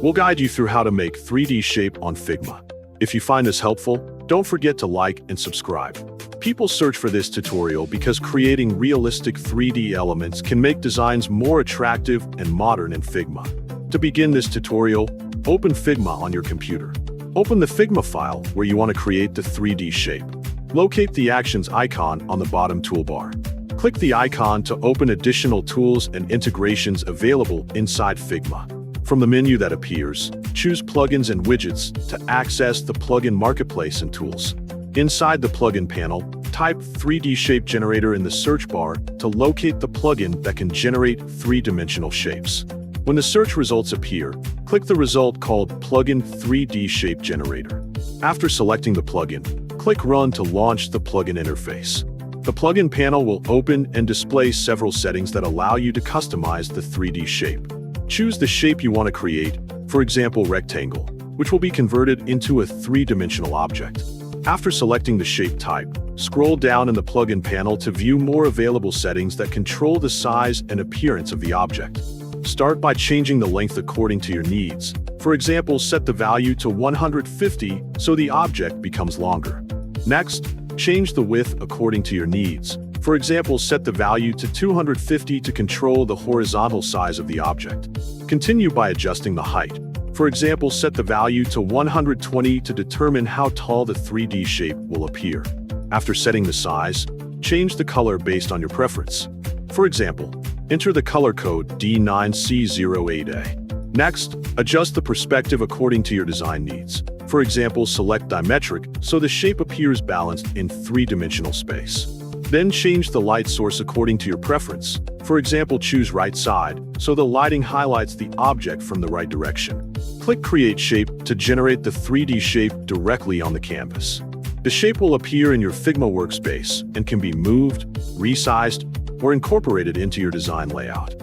We'll guide you through how to make 3D shape on Figma. If you find this helpful, don't forget to like and subscribe. People search for this tutorial because creating realistic 3D elements can make designs more attractive and modern in Figma. To begin this tutorial, open Figma on your computer. Open the Figma file where you want to create the 3D shape. Locate the Actions icon on the bottom toolbar. Click the icon to open additional tools and integrations available inside Figma. From the menu that appears, choose Plugins and Widgets to access the plugin marketplace and tools. Inside the plugin panel, type 3D Shape Generator in the search bar to locate the plugin that can generate three-dimensional shapes. When the search results appear, click the result called Plugin 3D Shape Generator. After selecting the plugin, click Run to launch the plugin interface. The plugin panel will open and display several settings that allow you to customize the 3D shape. Choose the shape you want to create, for example rectangle, which will be converted into a three-dimensional object. After selecting the shape type, scroll down in the plugin panel to view more available settings that control the size and appearance of the object. Start by changing the length according to your needs. For example, set the value to 150 so the object becomes longer. Next, change the width according to your needs. For example, set the value to 250 to control the horizontal size of the object. Continue by adjusting the height. For example, set the value to 120 to determine how tall the 3D shape will appear. After setting the size, change the color based on your preference. For example, enter the color code D9C08A. Next, adjust the perspective according to your design needs. For example, select Dimetric so the shape appears balanced in three-dimensional space. Then change the light source according to your preference. For example, choose right side so the lighting highlights the object from the right direction. Click Create Shape to generate the 3D shape directly on the canvas. The shape will appear in your Figma workspace and can be moved, resized, or incorporated into your design layout.